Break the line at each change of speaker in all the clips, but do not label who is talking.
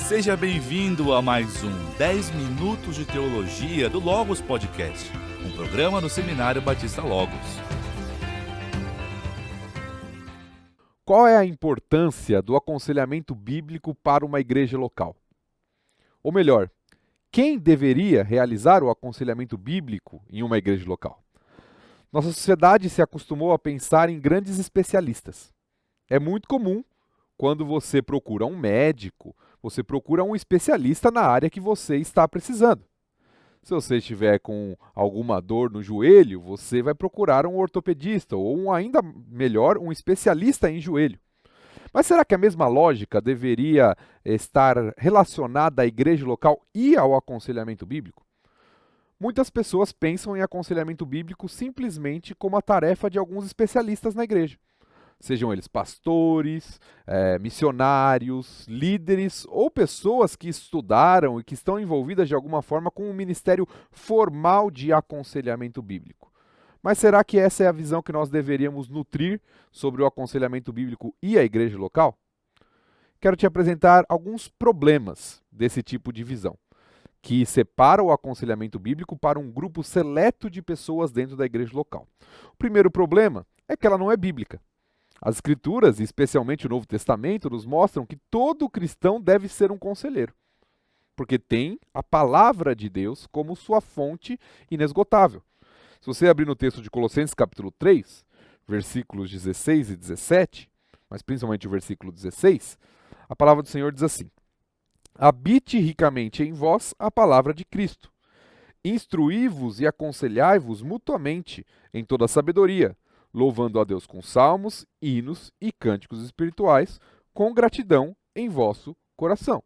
Seja bem-vindo a mais um 10 Minutos de Teologia do Logos Podcast, um programa do Seminário Batista Logos.
Qual é a importância do aconselhamento bíblico para uma igreja local? Ou melhor, quem deveria realizar o aconselhamento bíblico em uma igreja local? Nossa sociedade se acostumou a pensar em grandes especialistas. É muito comum, quando você procura um médico, você procura um especialista na área que você está precisando. Se você estiver com alguma dor no joelho, você vai procurar um ortopedista ou, ainda melhor, um especialista em joelho. Mas será que a mesma lógica deveria estar relacionada à igreja local e ao aconselhamento bíblico? Muitas pessoas pensam em aconselhamento bíblico simplesmente como a tarefa de alguns especialistas na igreja. Sejam eles pastores, missionários, líderes ou pessoas que estudaram e que estão envolvidas de alguma forma com um ministério formal de aconselhamento bíblico. Mas será que essa é a visão que nós deveríamos nutrir sobre o aconselhamento bíblico e a igreja local? Quero te apresentar alguns problemas desse tipo de visão, que separa o aconselhamento bíblico para um grupo seleto de pessoas dentro da igreja local. O primeiro problema é que ela não é bíblica. As Escrituras, especialmente o Novo Testamento, nos mostram que todo cristão deve ser um conselheiro, porque tem a palavra de Deus como sua fonte inesgotável. Se você abrir no texto de Colossenses capítulo 3, versículos 16 e 17, mas principalmente o versículo 16, a palavra do Senhor diz assim: habite ricamente em vós a palavra de Cristo. Instruí-vos e aconselhai-vos mutuamente em toda a sabedoria, louvando a Deus com salmos, hinos e cânticos espirituais, com gratidão em vosso coração.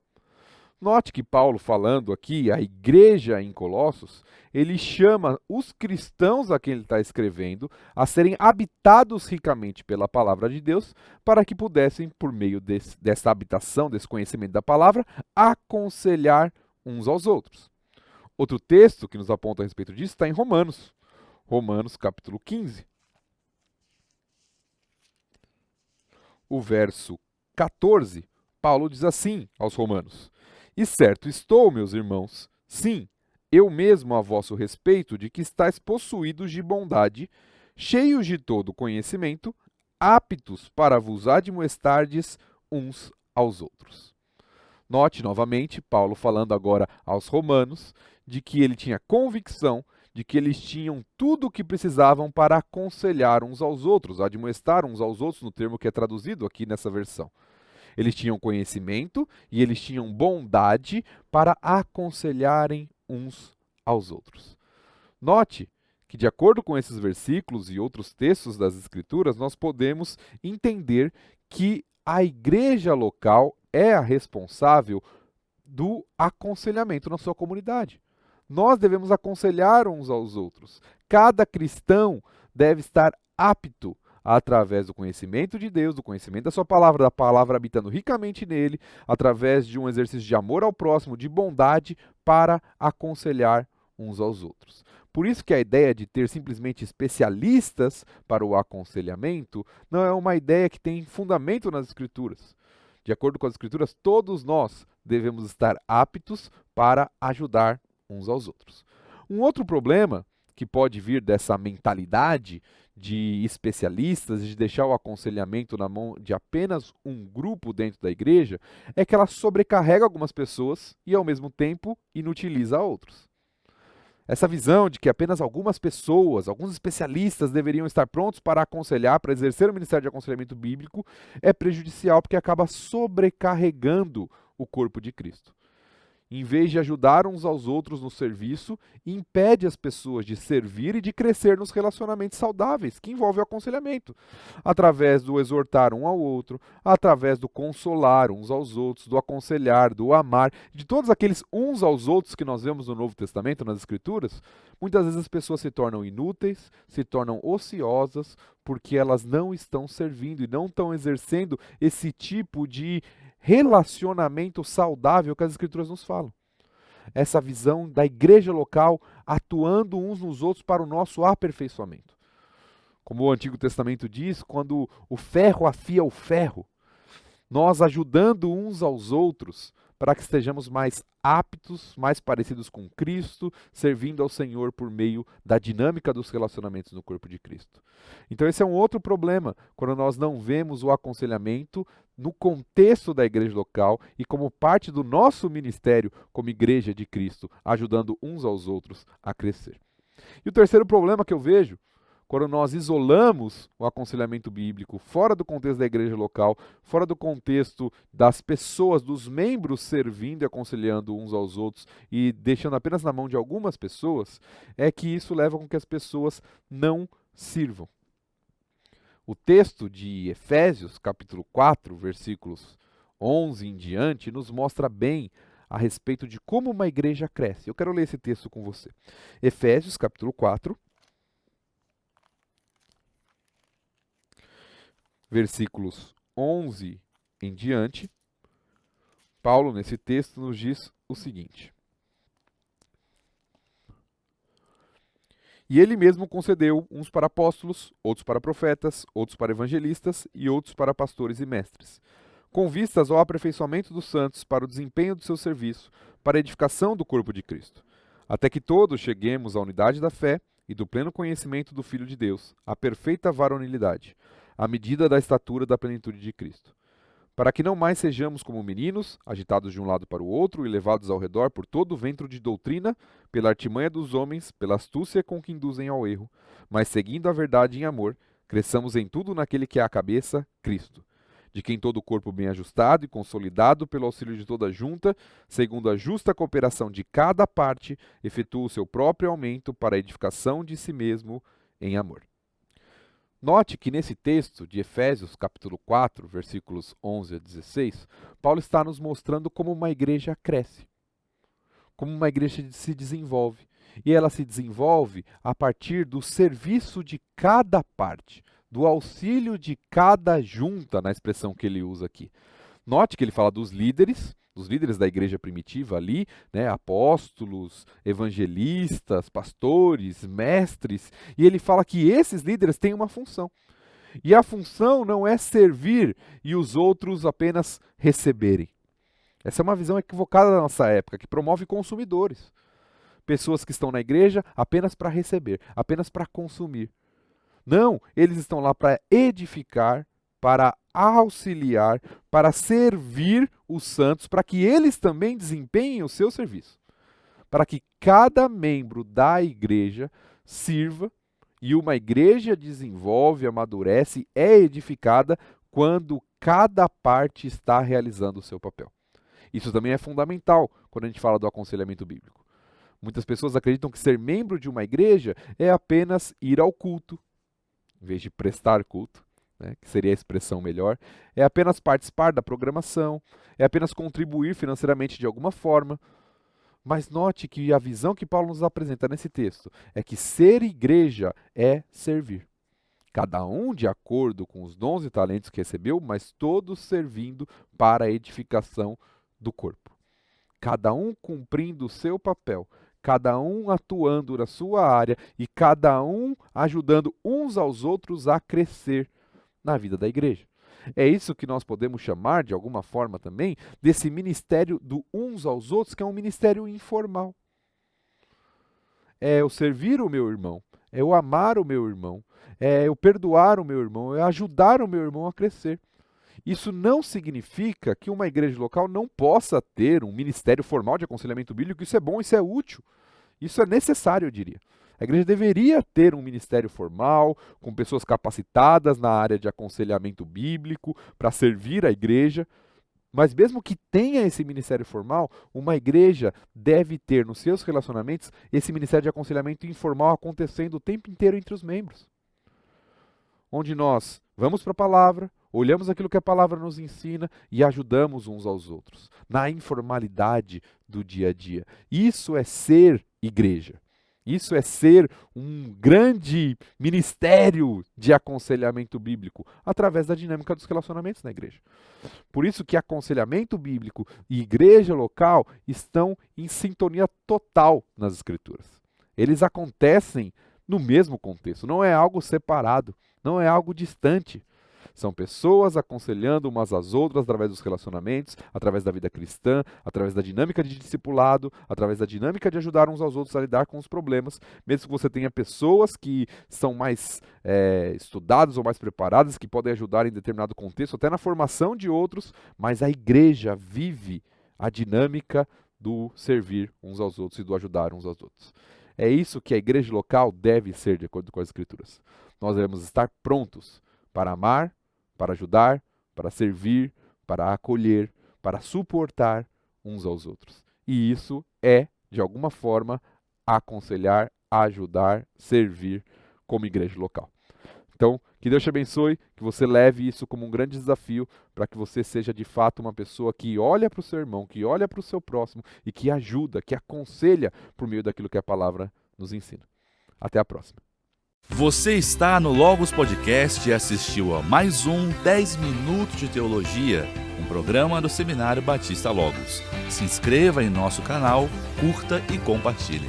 Note que Paulo, falando aqui à igreja em Colossos, ele chama os cristãos a quem ele está escrevendo a serem habitados ricamente pela palavra de Deus, para que pudessem, por meio dessa habitação, desse conhecimento da palavra, aconselhar uns aos outros. Outro texto que nos aponta a respeito disso está em Romanos. Romanos capítulo 15. O verso 14, Paulo diz assim aos romanos: e certo estou, meus irmãos, sim, eu mesmo a vosso respeito, de que estáis possuídos de bondade, cheios de todo conhecimento, aptos para vos admoestardes uns aos outros. Note novamente Paulo falando agora aos romanos de que ele tinha convicção de que eles tinham tudo o que precisavam para aconselhar uns aos outros, admoestar uns aos outros, no termo que é traduzido aqui nessa versão. Eles tinham conhecimento e eles tinham bondade para aconselharem uns aos outros. Note que, de acordo com esses versículos e outros textos das Escrituras, nós podemos entender que a igreja local é a responsável do aconselhamento na sua comunidade. Nós devemos aconselhar uns aos outros. Cada cristão deve estar apto, através do conhecimento de Deus, do conhecimento da sua palavra, da palavra habitando ricamente nele, através de um exercício de amor ao próximo, de bondade, para aconselhar uns aos outros. Por isso que a ideia de ter simplesmente especialistas para o aconselhamento não é uma ideia que tem fundamento nas Escrituras. De acordo com as Escrituras, todos nós devemos estar aptos para ajudar uns aos outros. Um outro problema que pode vir dessa mentalidade de especialistas, de deixar o aconselhamento na mão de apenas um grupo dentro da igreja, é que ela sobrecarrega algumas pessoas e, ao mesmo tempo, inutiliza outros. Essa visão de que apenas algumas pessoas, alguns especialistas deveriam estar prontos para aconselhar, para exercer o ministério de aconselhamento bíblico, é prejudicial porque acaba sobrecarregando o corpo de Cristo. Em vez de ajudar uns aos outros no serviço, impede as pessoas de servir e de crescer nos relacionamentos saudáveis, que envolvem o aconselhamento, através do exortar um ao outro, através do consolar uns aos outros, do aconselhar, do amar, de todos aqueles uns aos outros que nós vemos no Novo Testamento, nas Escrituras. Muitas vezes as pessoas se tornam inúteis, se tornam ociosas, porque elas não estão servindo e não estão exercendo esse tipo de relacionamento saudável que as Escrituras nos falam. Essa visão da igreja local atuando uns nos outros para o nosso aperfeiçoamento. Como o Antigo Testamento diz, quando o ferro afia o ferro, nós ajudando uns aos outros para que estejamos mais aptos, mais parecidos com Cristo, servindo ao Senhor por meio da dinâmica dos relacionamentos no corpo de Cristo. Então esse é um outro problema, quando nós não vemos o aconselhamento no contexto da igreja local e como parte do nosso ministério como igreja de Cristo, ajudando uns aos outros a crescer. E o terceiro problema que eu vejo, quando nós isolamos o aconselhamento bíblico fora do contexto da igreja local, fora do contexto das pessoas, dos membros servindo e aconselhando uns aos outros e deixando apenas na mão de algumas pessoas, é que isso leva com que as pessoas não sirvam. O texto de Efésios, capítulo 4, versículos 11 em diante, nos mostra bem a respeito de como uma igreja cresce. Eu quero ler esse texto com você. Efésios, capítulo 4, versículos 11 em diante. Paulo, nesse texto, nos diz o seguinte: E ele mesmo concedeu uns para apóstolos, outros para profetas, outros para evangelistas e outros para pastores e mestres, com vistas ao aperfeiçoamento dos santos para o desempenho do seu serviço, para a edificação do corpo de Cristo, até que todos cheguemos à unidade da fé e do pleno conhecimento do Filho de Deus, à perfeita varonilidade, à medida da estatura da plenitude de Cristo, para que não mais sejamos como meninos, agitados de um lado para o outro e levados ao redor por todo o vento de doutrina, pela artimanha dos homens, pela astúcia com que induzem ao erro, mas seguindo a verdade em amor, cresçamos em tudo naquele que é a cabeça, Cristo, de quem todo o corpo bem ajustado e consolidado pelo auxílio de toda a junta, segundo a justa cooperação de cada parte, efetua o seu próprio aumento para a edificação de si mesmo em amor. Note que nesse texto de Efésios, capítulo 4, versículos 11 a 16, Paulo está nos mostrando como uma igreja cresce, como uma igreja se desenvolve. E ela se desenvolve a partir do serviço de cada parte, do auxílio de cada junta, na expressão que ele usa aqui. Note que ele fala dos líderes da igreja primitiva ali, né, apóstolos, evangelistas, pastores, mestres, e ele fala que esses líderes têm uma função. E a função não é servir e os outros apenas receberem. Essa é uma visão equivocada da nossa época, que promove consumidores. Pessoas que estão na igreja apenas para receber, apenas para consumir. Não, eles estão lá para edificar, para auxiliar, para servir os santos, para que eles também desempenhem o seu serviço. Para que cada membro da igreja sirva, e uma igreja desenvolve, amadurece, é edificada quando cada parte está realizando o seu papel. Isso também é fundamental quando a gente fala do aconselhamento bíblico. Muitas pessoas acreditam que ser membro de uma igreja é apenas ir ao culto, em vez de prestar culto, né, que seria a expressão melhor, é apenas participar da programação, é apenas contribuir financeiramente de alguma forma. Mas note que a visão que Paulo nos apresenta nesse texto é que ser igreja é servir. Cada um de acordo com os dons e talentos que recebeu, mas todos servindo para a edificação do corpo. Cada um cumprindo o seu papel, cada um atuando na sua área e cada um ajudando uns aos outros a crescer na vida da igreja. É isso que nós podemos chamar, de alguma forma também, desse ministério do uns aos outros, que é um ministério informal. É eu servir o meu irmão, é eu amar o meu irmão, é eu perdoar o meu irmão, é ajudar o meu irmão a crescer. Isso não significa que uma igreja local não possa ter um ministério formal de aconselhamento bíblico. Isso é bom, isso é útil, isso é necessário, eu diria. A igreja deveria ter um ministério formal, com pessoas capacitadas na área de aconselhamento bíblico, para servir a igreja. Mas mesmo que tenha esse ministério formal, uma igreja deve ter nos seus relacionamentos esse ministério de aconselhamento informal acontecendo o tempo inteiro entre os membros. Onde nós vamos para a palavra, olhamos aquilo que a palavra nos ensina e ajudamos uns aos outros, na informalidade do dia a dia. Isso é ser igreja. Isso é ser um grande ministério de aconselhamento bíblico, através da dinâmica dos relacionamentos na igreja. Por isso que aconselhamento bíblico e igreja local estão em sintonia total nas Escrituras. Eles acontecem no mesmo contexto, não é algo separado, não é algo distante. São pessoas aconselhando umas às outras através dos relacionamentos, através da vida cristã, através da dinâmica de discipulado, através da dinâmica de ajudar uns aos outros a lidar com os problemas, mesmo que você tenha pessoas que são mais estudadas ou mais preparadas, que podem ajudar em determinado contexto, até na formação de outros, mas a igreja vive a dinâmica do servir uns aos outros e do ajudar uns aos outros. É isso que a igreja local deve ser, de acordo com as Escrituras. Nós devemos estar prontos para amar, para ajudar, para servir, para acolher, para suportar uns aos outros. E isso é, de alguma forma, aconselhar, ajudar, servir como igreja local. Então, que Deus te abençoe, que você leve isso como um grande desafio para que você seja de fato uma pessoa que olha para o seu irmão, que olha para o seu próximo e que ajuda, que aconselha por meio daquilo que a palavra nos ensina. Até a próxima.
Você está no Logos Podcast e assistiu a mais um 10 Minutos de Teologia, um programa do Seminário Batista Logos. Se inscreva em nosso canal, curta e compartilhe.